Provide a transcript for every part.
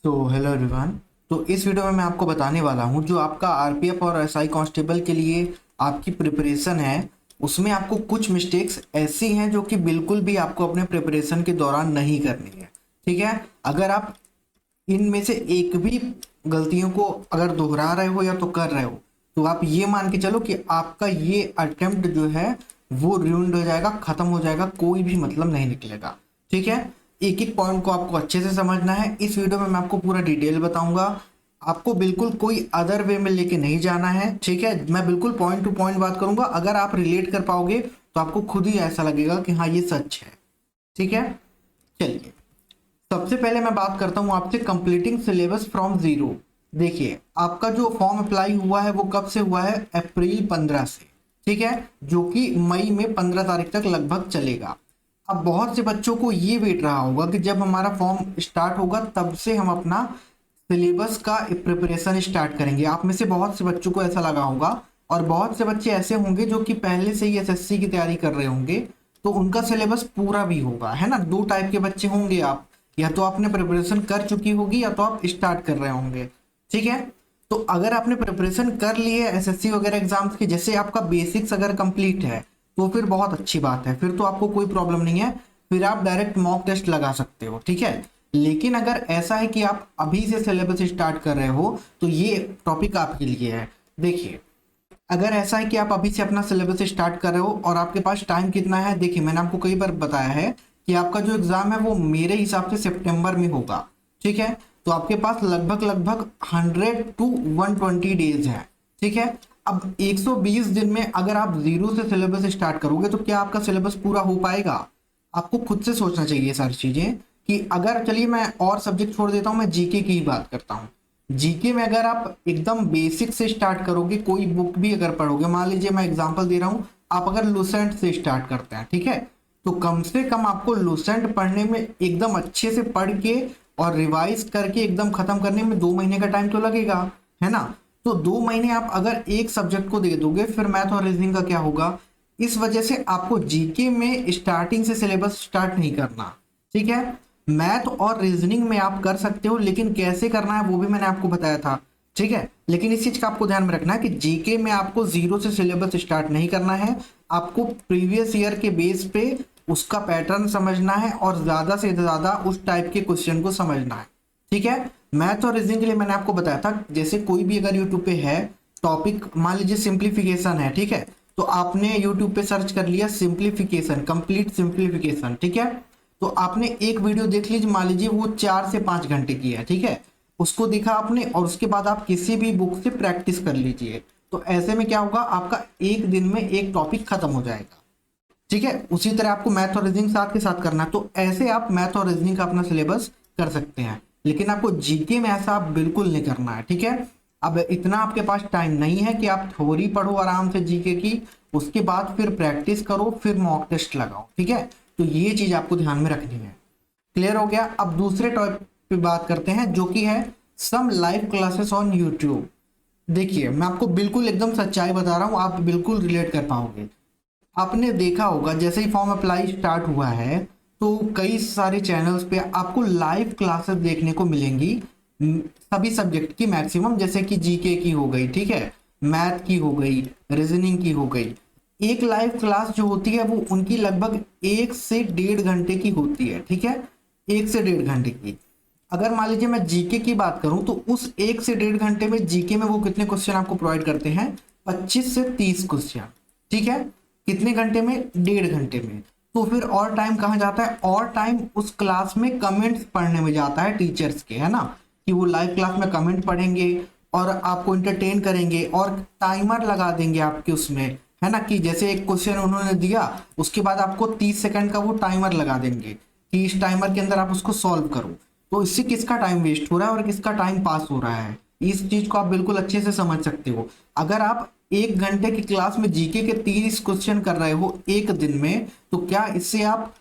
Hello everyone. तो इस video में मैं आपको बताने वाला हूँ जो आपका आरपीएफ और एसआई कांस्टेबल के लिए आपकी प्रिपरेशन है, उसमें आपको कुछ मिस्टेक्स ऐसी हैं जो कि बिल्कुल भी आपको अपने प्रिपरेशन के दौरान नहीं करनी है। ठीक है, अगर आप इनमें से एक भी गलतियों को अगर दोहरा रहे हो या तो कर रहे हो तो आप ये मान के चलो कि आपका ये अटेम्प्ट जो है वो ruined हो जाएगा, खत्म हो जाएगा, कोई भी मतलब नहीं निकलेगा। ठीक है, एक एक पॉइंट को आपको अच्छे से समझना है। इस वीडियो में मैं आपको पूरा डिटेल बताऊंगा, आपको बिल्कुल कोई अदर वे में लेके नहीं जाना है। ठीक है, मैं बिल्कुल पॉइंट टू पॉइंट बात करूंगा, अगर आप रिलेट कर पाओगे तो आपको खुद ही ऐसा लगेगा कि हाँ ये सच है। ठीक है, चलिए सबसे पहले मैं बात करता हूं आपसे कंप्लीटिंग सिलेबस फ्रॉम जीरो। देखिए आपका जो फॉर्म अप्लाई हुआ है वो कब से हुआ है? अप्रैल 15 से। ठीक है, जो कि मई में 15 तारीख तक लगभग चलेगा। अब बहुत से बच्चों को ये वेट रहा होगा कि जब हमारा फॉर्म स्टार्ट होगा तब से हम अपना सिलेबस का प्रिपरेशन स्टार्ट करेंगे। आप में से बहुत से बच्चों को ऐसा लगा होगा, और बहुत से बच्चे ऐसे होंगे जो कि पहले से ही एसएससी की तैयारी कर रहे होंगे, तो उनका सिलेबस पूरा भी होगा, है ना। दो टाइप के बच्चे होंगे आप, या तो आपने प्रिपरेशन कर चुकी होगी या तो आप स्टार्ट कर रहे होंगे। ठीक है, तो अगर आपने प्रिपरेशन कर ली है एसएससी वगैरह एग्जाम्स की, जैसे आपका बेसिक्स अगर कंप्लीट है तो फिर बहुत अच्छी बात है, फिर तो आपको कोई प्रॉब्लम नहीं है, फिर आप डायरेक्ट मॉक टेस्ट लगा सकते हो। ठीक है, लेकिन अगर ऐसा है कि आप अभी से सिलेबस स्टार्ट कर रहे हो तो ये टॉपिक आपके लिए है। देखिए अगर ऐसा है कि आप अभी से अपना सिलेबस स्टार्ट कर रहे हो और आपके पास टाइम कितना है, देखिए मैंने आपको कई बार बताया है कि आपका जो एग्जाम है वो मेरे हिसाब से सितंबर में होगा। ठीक है, तो आपके पास लगभग लगभग 100 to 120 डेज है। ठीक है, अब 120 दिन में अगर आप जीरो से सिलेबस स्टार्ट करोगे तो क्या आपका सिलेबस पूरा हो पाएगा? आपको खुद से सोचना चाहिए सारी चीजें कि अगर, चलिए मैं और सब्जेक्ट छोड़ देता हूं, मैं जीके की ही बात करता हूं। जीके में अगर आप एकदम बेसिक से स्टार्ट करोगे, कोई बुक भी अगर पढ़ोगे, मान लीजिए मैं एग्जांपल दे रहा हूं, आप अगर लुसेंट से स्टार्ट करते हैं, ठीक है, तो कम से कम आपको लुसेंट पढ़ने में एकदम अच्छे से पढ़ के और रिवाइज करके एकदम खत्म करने में 2 महीने का टाइम तो लगेगा, है ना। तो 2 महीने आप अगर एक सब्जेक्ट को दे दोगे, फिर मैथ और रीजनिंग का क्या होगा? इस वजह से आपको जीके में स्टार्टिंग से सिलेबस स्टार्ट नहीं करना। ठीक है, मैथ और रीजनिंग में आप कर सकते हो, लेकिन कैसे करना है वो भी मैंने आपको बताया था। ठीक है, लेकिन इस चीज का आपको ध्यान में रखना है कि जीके में आपको जीरो से सिलेबस स्टार्ट नहीं करना है, आपको प्रीवियस ईयर के बेस पे उसका पैटर्न समझना है और ज्यादा से ज्यादा उस टाइप के क्वेश्चन को समझना है। ठीक है, मैथ और रीजनिंग के लिए मैंने आपको बताया था, जैसे कोई भी अगर यूट्यूब पे है टॉपिक, मान लीजिए सिंप्लीफिकेशन है, ठीक है, तो आपने यूट्यूब पे सर्च कर लिया सिंप्लीफिकेशन, कंप्लीट सिंप्लीफिकेशन, ठीक है, तो आपने एक वीडियो देख लीजिए, मान लीजिए वो 4 से 5 घंटे की है। ठीक है, उसको देखा आपने और उसके बाद आप किसी भी बुक से प्रैक्टिस कर लीजिए, तो ऐसे में क्या होगा, आपका एक दिन में एक टॉपिक खत्म हो जाएगा। ठीक है, उसी तरह आपको मैथ और रीजनिंग साथ के साथ करना है, तो ऐसे आप मैथ और रीजनिंग का अपना सिलेबस कर सकते हैं, लेकिन आपको जीके में ऐसा आप बिल्कुल नहीं करना है। ठीक है, अब इतना आपके पास टाइम नहीं है कि आप थ्योरी पढ़ो आराम से जीके की, उसके बाद फिर प्रैक्टिस करो, फिर मॉक टेस्ट लगाओ। ठीक है, तो ये चीज आपको ध्यान में रखनी है। क्लियर हो गया? अब दूसरे टॉपिक पे बात करते हैं जो कि है सम लाइव क्लासेस ऑन यूट्यूब। देखिए मैं आपको बिल्कुल एकदम सच्चाई बता रहा हूँ, आप बिल्कुल रिलेट कर पाओगे। आपने देखा होगा जैसे ही फॉर्म अप्लाई स्टार्ट हुआ है तो कई सारे चैनल्स पे आपको लाइव क्लासेस देखने को मिलेंगी, सभी सब्जेक्ट की मैक्सिमम, जैसे कि जीके की हो गई, ठीक है, मैथ की हो गई, रीजनिंग की हो गई। एक लाइव क्लास जो होती है वो उनकी लगभग 1 से 1.5 घंटे की होती है। ठीक है, 1 से 1.5 घंटे की। अगर मान लीजिए मैं जीके की बात करूं तो उस 1 से 1.5 घंटे में जीके में वो कितने क्वेश्चन आपको प्रोवाइड करते हैं? 25 से 30 क्वेश्चन। ठीक है, कितने घंटे में? 1.5 घंटे में। तो फिर और टाइम कहाँ जाता है? और टाइम उस क्लास में कमेंट्स पढ़ने में जाता है टीचर्स के, है ना, कि वो लाइव क्लास में कमेंट पढ़ेंगे और आपको इंटरटेन करेंगे और टाइमर लगा देंगे आपके उसमें, है ना, कि जैसे एक क्वेश्चन उन्होंने दिया उसके बाद आपको 30 सेकंड का वो टाइमर लगा देंगे कि इस टाइमर के अंदर आप उसको सॉल्व करो। तो इससे किसका टाइम वेस्ट हो रहा है और किसका टाइम पास हो रहा है, इस चीज को आप बिल्कुल अच्छे से समझ सकते हो। अगर आप 1 घंटे की क्लास में जीके के 30 क्वेश्चन कर रहे हो एक दिन में, तो क्या इससे आप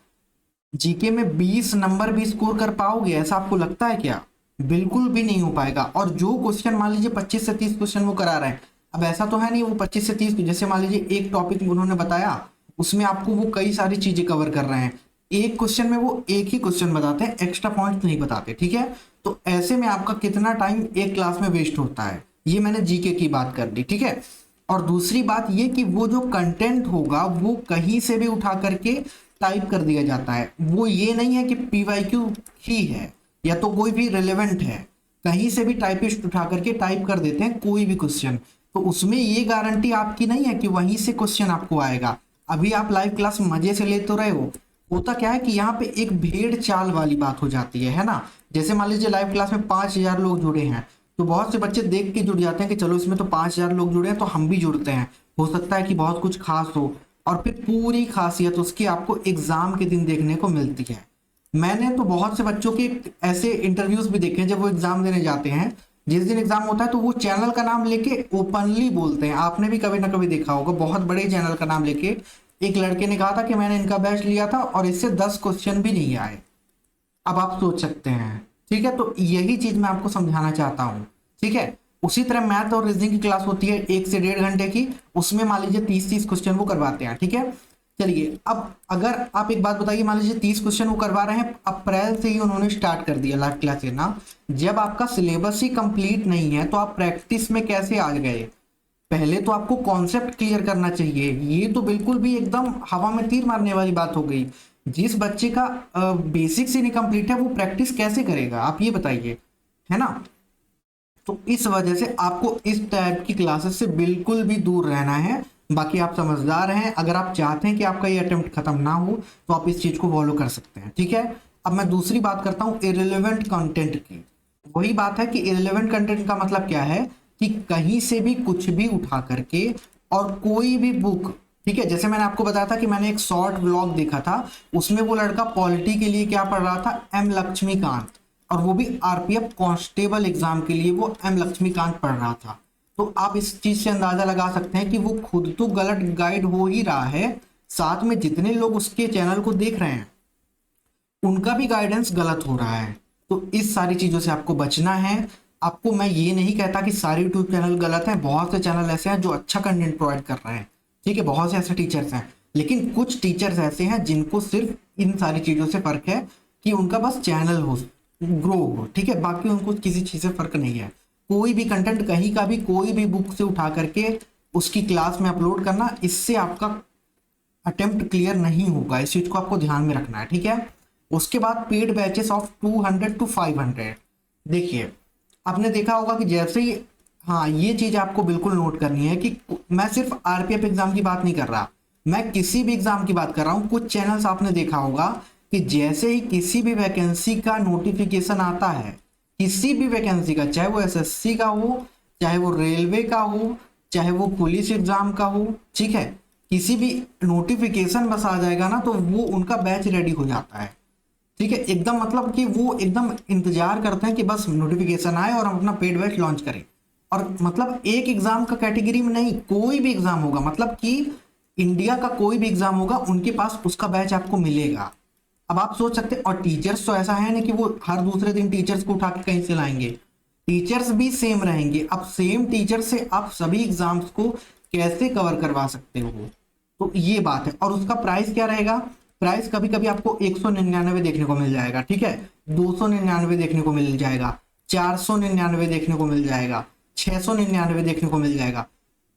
जीके में 20 नंबर भी स्कोर कर पाओगे? ऐसा आपको लगता है क्या? बिल्कुल भी नहीं हो पाएगा। और जो क्वेश्चन मान लीजिए 25 से 30 क्वेश्चन वो करा रहे हैं, अब ऐसा तो है नहीं वो 25 से 30, जैसे मान लीजिए एक टॉपिक उन्होंने बताया उसमें आपको वो कई सारी चीजें कवर कर रहे हैं, एक क्वेश्चन में वो एक ही क्वेश्चन बताते हैं, एक्स्ट्रा पॉइंट नहीं बताते। ठीक है, तो ऐसे में आपका कितना टाइम एक क्लास में वेस्ट होता है। ये मैंने जीके की बात कर दी, ठीक है। और दूसरी बात ये कि वो जो कंटेंट होगा वो कहीं से भी उठा करके टाइप कर दिया जाता है। वो ये नहीं है कि पीवाईक्यू ही है या तो कोई भी रिलेवेंट है, कहीं से भी टाइपिस्ट उठा करके टाइप कर देते हैं कोई भी क्वेश्चन। तो उसमें ये गारंटी आपकी नहीं है कि वहीं से क्वेश्चन आपको आएगा। अभी आप लाइव क्लास मजे से ले तो रहे हो, होता क्या है कि यहाँ पे एक भेड़ चाल वाली बात हो जाती है ना। जैसे मान लीजिए लाइव क्लास में 5,000 लोग जुड़े हैं, तो बहुत से बच्चे देख के जुड़ जाते हैं कि चलो इसमें तो 5,000 लोग जुड़े हैं तो हम भी जुड़ते हैं, हो सकता है कि बहुत कुछ खास हो, और फिर पूरी खासियत उसकी आपको एग्जाम के दिन देखने को मिलती है। मैंने तो बहुत से बच्चों के ऐसे इंटरव्यूज भी देखे हैं जब वो एग्जाम देने जाते हैं, जिस दिन एग्जाम होता है तो वो चैनल का नाम लेके ओपनली बोलते हैं। आपने भी कभी ना कभी देखा होगा, बहुत बड़े चैनल का नाम लेके एक लड़के ने कहा था कि मैंने इनका बैच लिया था और इससे 10 क्वेश्चन भी नहीं आए। अब आप सोच सकते हैं, ठीक है। तो यही चीज मैं आपको समझाना चाहता हूँ, ठीक है। उसी तरह मैथ और रीजनिंग की क्लास होती है 1 से 1.5 घंटे की, उसमें मान लीजिए 30-30 क्वेश्चन वो करवाते हैं, ठीक है। चलिए अब अगर आप एक बात बताइए, मान लीजिए 30 क्वेश्चन वो करवा रहे हैं, अप्रैल से ही उन्होंने स्टार्ट कर दिया लाइव क्लास लेना। जब आपका सिलेबस ही कंप्लीट नहीं है तो आप प्रैक्टिस में कैसे आ गए? पहले तो आपको कॉन्सेप्ट क्लियर करना चाहिए। ये तो बिल्कुल भी एकदम हवा में तीर मारने वाली बात हो गई। जिस बच्चे का बेसिक्स ही नहीं कंप्लीट है वो प्रैक्टिस कैसे करेगा, आप ये बताइए, है ना। तो इस वजह से आपको इस टाइप की क्लासेस से बिल्कुल भी दूर रहना है। बाकी आप समझदार हैं, अगर आप चाहते हैं कि आपका ये अटेम्प्ट खत्म ना हो तो आप इस चीज को फॉलो कर सकते हैं, ठीक है। अब मैं दूसरी बात करता हूं इररिलेवेंट कंटेंट की। वही बात है कि इररिलेवेंट कंटेंट का मतलब क्या है कि कहीं से भी कुछ भी उठा करके और कोई भी बुक, ठीक है। जैसे मैंने आपको बताया था कि मैंने एक शॉर्ट व्लॉग देखा था, उसमें वो लड़का पॉलिटी के लिए क्या पढ़ रहा था, एम लक्ष्मीकांत, और वो भी आरपीएफ कांस्टेबल एग्जाम के लिए वो एम लक्ष्मीकांत पढ़ रहा था। तो आप इस चीज से अंदाजा लगा सकते हैं कि वो खुद तो गलत गाइड हो ही रहा है, साथ में जितने लोग उसके चैनल को देख रहे हैं उनका भी गाइडेंस गलत हो रहा है। तो इस सारी चीजों से आपको बचना है। आपको मैं ये नहीं कहता कि सारे यूट्यूब चैनल गलत हैं, बहुत से चैनल ऐसे हैं जो अच्छा कंटेंट प्रोवाइड कर रहे हैं, ठीक है। बहुत से ऐसे टीचर्स हैं, लेकिन कुछ टीचर्स ऐसे हैं जिनको सिर्फ इन सारी चीजों से फर्क है कि उनका बस चैनल हो, ग्रो हो, ठीक है। बाकी उनको किसी चीज से फर्क नहीं है। कोई भी कंटेंट कहीं का भी कोई भी बुक से उठा करके उसकी क्लास में अपलोड करना, इससे आपका अटेम्प्ट क्लियर नहीं होगा। इस चीज को आपको ध्यान में रखना है, ठीक है। उसके बाद पेड बैचेस ऑफ 200 to 500। देखिए आपने देखा होगा कि जैसे ही, हाँ ये चीज आपको बिल्कुल नोट करनी है कि मैं सिर्फ आरपीएफ एग्जाम की बात नहीं कर रहा, मैं किसी भी एग्जाम की बात कर रहा हूँ। कुछ चैनल्स आपने देखा होगा कि जैसे ही किसी भी वैकेंसी का नोटिफिकेशन आता है, किसी भी वैकेंसी का, चाहे वो एसएससी का हो, चाहे वो रेलवे का हो, चाहे वो पुलिस एग्जाम का हो, ठीक है, किसी भी नोटिफिकेशन बस आ जाएगा ना तो वो उनका बैच रेडी हो जाता है, ठीक है। एकदम मतलब कि वो एकदम इंतजार करते हैं कि बस नोटिफिकेशन आए और हम अपना पेड बैच लॉन्च करें। और मतलब एक एग्जाम का कैटेगरी में नहीं, कोई भी एग्जाम होगा, मतलब कि इंडिया का कोई भी एग्जाम होगा उनके पास उसका बैच आपको मिलेगा। अब आप सोच सकते हैं, और टीचर्स तो ऐसा है ना कि वो हर दूसरे दिन टीचर्स को उठा के कहीं से लाएंगे, टीचर्स भी सेम रहेंगे। अब सेम टीचर से आप सभी एग्जाम्स को कैसे कवर करवा सकते हो, तो ये बात है। और उसका प्राइस क्या रहेगा, प्राइस कभी कभी आपको 199 देखने को मिल जाएगा, ठीक है, 299 देखने को मिल जाएगा, 499 देखने को मिल जाएगा, 699 देखने को मिल जाएगा।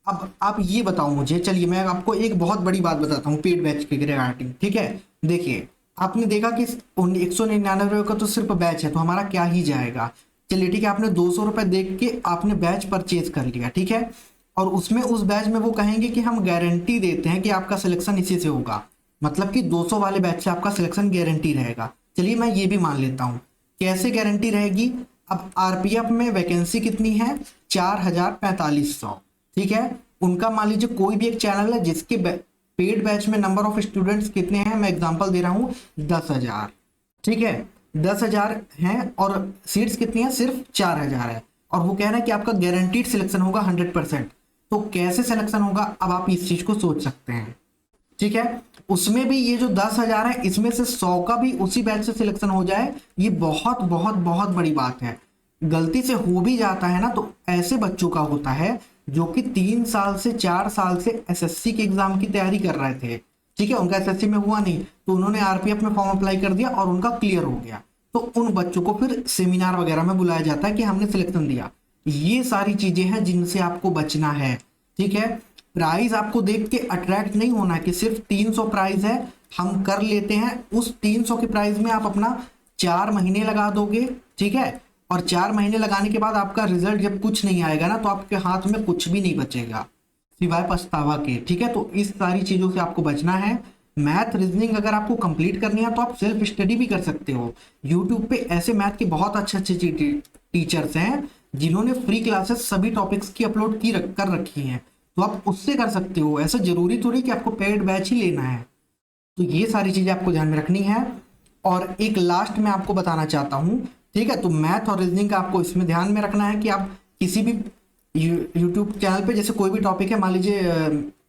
अब आप ये बताओ मुझे, चलिए मैं आपको एक बहुत बड़ी बात बताता हूँ पेड बैच के रिगार्डिंग, ठीक है। देखिए आपने देखा कि 199 का तो सिर्फ बैच है, तो हमारा क्या ही जाएगा। चलिए ठीक है, आपने 200 रुपए देख के आपने बैच परचेज कर लिया, ठीक है। और उसमें उस बैच में वो कहेंगे कि हम गारंटी देते हैं कि आपका सिलेक्शन इसी से होगा, मतलब कि 200 वाले बैच से आपका सिलेक्शन गारंटी रहेगा। चलिए मैं ये भी मान लेता हूँ, कैसे गारंटी रहेगी। अब आरपीएफ में वैकेंसी कितनी है, 4,4500, ठीक है। उनका मान लीजिए कोई भी एक चैनल है जिसके पेड बैच में नंबर ऑफ स्टूडेंट्स कितने हैं, मैं एग्जांपल दे रहा हूं 10,000, ठीक है, 10,000 हैं और सीट्स कितनी है, सिर्फ 4,000 है। और वो कह रहा है कि आपका गारंटीड सिलेक्शन होगा 100%। तो कैसे सिलेक्शन होगा, अब आप इस चीज को सोच सकते हैं, ठीक है। उसमें भी ये जो 10,000 है इसमें से 100 का भी उसी बैच से सिलेक्शन हो जाए, ये बहुत बहुत बहुत बड़ी बात है। गलती से हो भी जाता है ना तो ऐसे बच्चों का होता है जो कि 3 साल से 4 साल से एसएससी के एग्जाम की तैयारी कर रहे थे, ठीक है। उनका एसएससी में हुआ नहीं तो उन्होंने आरपीएफ में फॉर्म अप्लाई कर दिया और उनका क्लियर हो गया। तो उन बच्चों को फिर सेमिनार वगैरह में बुलाया जाता है कि हमने सिलेक्शन दिया। ये सारी चीजें हैं जिनसे आपको बचना है, ठीक है। प्राइस आपको देख के अट्रैक्ट नहीं होना कि सिर्फ 300 प्राइस है हम कर लेते हैं, उस 300 के प्राइस में आप अपना 4 महीने लगा दोगे, ठीक है। और 4 महीने लगाने के बाद आपका रिजल्ट जब कुछ नहीं आएगा ना, तो आपके हाथ में कुछ भी नहीं बचेगा सिवाय पछतावा के, ठीक है। तो इस सारी चीजों से आपको बचना है। मैथ रीजनिंग अगर आपको कंप्लीट करनी है तो आप सेल्फ स्टडी भी कर सकते हो। यूट्यूब पे ऐसे मैथ के बहुत अच्छे अच्छे टीचर्स हैं जिन्होंने फ्री क्लासेस सभी टॉपिक्स की अपलोड कर रखी हैं, तो आप उससे कर सकते हो। ऐसा जरूरी थोड़ी कि आपको पेड बैच ही लेना है। तो ये सारी चीजें आपको ध्यान में रखनी है। और एक लास्ट में आपको बताना चाहता हूँ, ठीक है। तो मैथ और रीजनिंग का आपको इसमें ध्यान में रखना है कि आप किसी भी यूट्यूब चैनल पे जैसे कोई भी टॉपिक है, मान लीजिए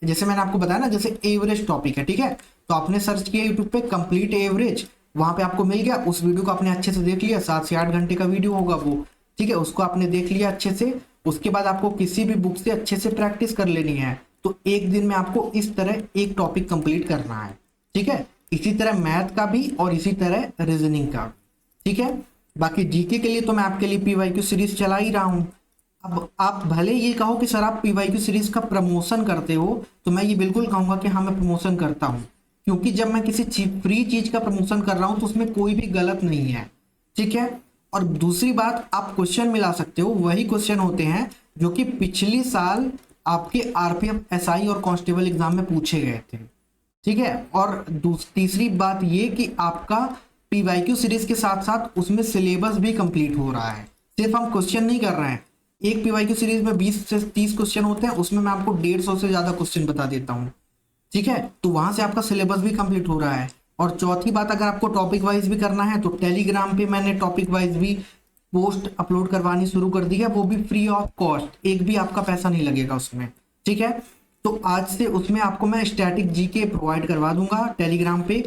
जैसे मैंने आपको बताया ना, जैसे एवरेज टॉपिक है, ठीक है। तो आपने सर्च किया यूट्यूब पे कंप्लीट एवरेज, वहां पे आपको मिल गया। उस वीडियो को आपने अच्छे से देख लिया, 7 से 8 घंटे का वीडियो होगा वो, ठीक है। उसको आपने देख लिया अच्छे से। उसके बाद आपको किसी भी बुक से अच्छे से प्रैक्टिस कर लेनी है। तो एक दिन में आपको इस तरह एक टॉपिक कंप्लीट करना है, ठीक है। इसी तरह मैथ का भी और इसी तरह रीजनिंग का, ठीक है। बाकी जीके के लिए तो मैं आपके लिए पीवाईक्यू सीरीज चला ही रहा हूं। अब आप भले ये कहो कि सर आप पीवाईक्यू सीरीज का प्रमोशन करते हो, तो मैं ये बिल्कुल कहूंगा कि हाँ मैं प्रमोशन करता हूँ, क्योंकि जब मैं किसी फ्री चीज का प्रमोशन कर रहा हूं तो उसमें कोई भी गलत नहीं है, ठीक है। और दूसरी बात, आप क्वेश्चन मिला सकते हो, वही क्वेश्चन होते हैं जो कि पिछले साल आपके आरपीएफ एसआई और कांस्टेबल एग्जाम में पूछे गए थे, ठीक है। और तीसरी बात ये कि आपका पीवाईक्यू सीरीज के साथ साथ उसमें सिलेबस भी कंप्लीट हो रहा है, सिर्फ हम क्वेश्चन नहीं कर रहे हैं। एक पीवाईक्यू सीरीज में 20 से 30 क्वेश्चन होते हैं, उसमें मैं आपको 150 से ज्यादा क्वेश्चन बता देता हूँ, ठीक है। तो वहां से आपका सिलेबस भी कंप्लीट हो रहा है। और चौथी बात, अगर आपको टॉपिक वाइज भी करना है तो टेलीग्राम पे मैंने टॉपिक वाइज भी पोस्ट अपलोड करवानी शुरू कर दी है, वो भी फ्री ऑफ कॉस्ट, एक भी आपका पैसा नहीं लगेगा उसमें, ठीक है। तो आज से उसमें आपको मैं स्टैटिक जीके प्रोवाइड करवा दूंगा टेलीग्राम पे।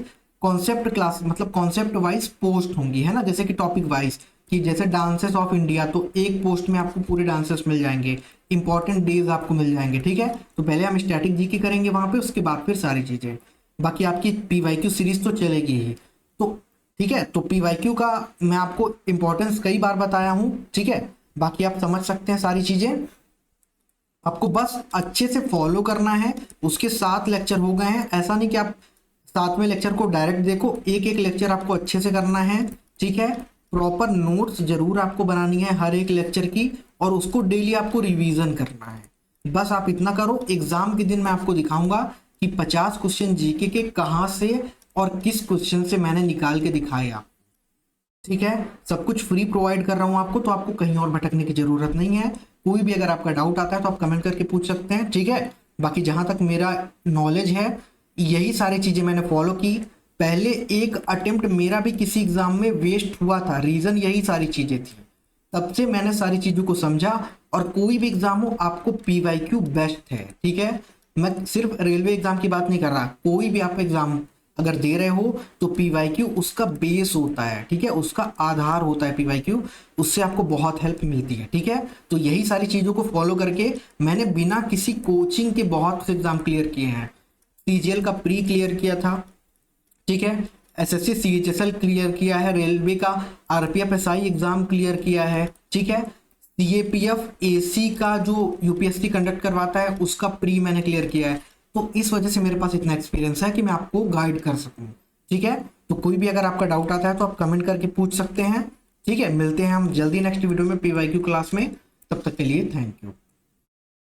कॉन्सेप्ट क्लास मतलब कॉन्सेप्ट वाइज पोस्ट होंगी, है ना, जैसे कि टॉपिक वाइज, कि जैसे डांसेस ऑफ इंडिया, तो एक पोस्ट में आपको पूरे डांसेस मिल जाएंगे, इंपॉर्टेंट डेज आपको मिल जाएंगे, ठीक है। तो पहले हम स्टैटिक जीके करेंगे वहां पे, उसके बाद फिर सारी चीजें। बाकी आपकी पीवाईक्यू सीरीज तो चलेगी ही, तो ठीक है। तो पीवाईक्यू का मैं आपको इंपॉर्टेंस कई बार बताया हूं, ठीक है। बाकी आप समझ सकते हैं सारी चीजें, आपको बस अच्छे से फॉलो करना है। उसके 7 लेक्चर हो गए हैं, ऐसा नहीं कि आप 7वें लेक्चर को डायरेक्ट देखो, एक एक लेक्चर आपको अच्छे से करना है, ठीक है। प्रॉपर नोट्स जरूर आपको बनानी है हर एक लेक्चर की, और उसको डेली आपको रिवीजन करना है। बस आप इतना करो, एग्जाम के दिन मैं आपको दिखाऊंगा कि 50 क्वेश्चन जीके के कहां से और किस क्वेश्चन से मैंने निकाल के दिखाया, ठीक है। सब कुछ फ्री प्रोवाइड कर रहा हूं आपको, तो आपको कहीं और भटकने की जरूरत नहीं है। कोई भी अगर आपका डाउट आता है तो आप कमेंट करके पूछ सकते हैं, ठीक है। बाकी जहां तक मेरा नॉलेज है, यही सारी चीजें मैंने फॉलो की। पहले एक अटेम्प्ट मेरा भी किसी एग्जाम में वेस्ट हुआ था, रीजन यही सारी चीजें थी। तब से मैंने सारी चीजों को समझा, और कोई भी एग्जाम हो आपको पीवाईक्यू बेस्ट है, ठीक है। मैं सिर्फ रेलवे एग्जाम की बात नहीं कर रहा, कोई भी आप एग्जाम अगर दे रहे हो तो पीवाईक्यू उसका बेस होता है, ठीक है, उसका आधार होता है पीवाईक्यू, उससे आपको बहुत हेल्प मिलती है, ठीक है। तो यही सारी चीजों को फॉलो करके मैंने बिना किसी कोचिंग के बहुत से एग्जाम क्लियर किए हैं। सीजीएल का प्री क्लियर किया था, ठीक है, एसएससी सीएचएसएल क्लियर किया है, रेलवे का आरपीएफ एसआई एग्जाम क्लियर किया है, ठीक है। सीएपीएफ एसी का जो यूपीएससी कंडक्ट करवाता है उसका प्री मैंने क्लियर किया है। तो इस वजह से मेरे पास इतना एक्सपीरियंस है कि मैं आपको गाइड कर सकूं, ठीक है। तो कोई भी अगर आपका डाउट आता है तो आप कमेंट करके पूछ सकते हैं, ठीक है। मिलते हैं हम जल्दी नेक्स्ट वीडियो में पीवाईक्यू क्लास में, तब तक के लिए थैंक यू।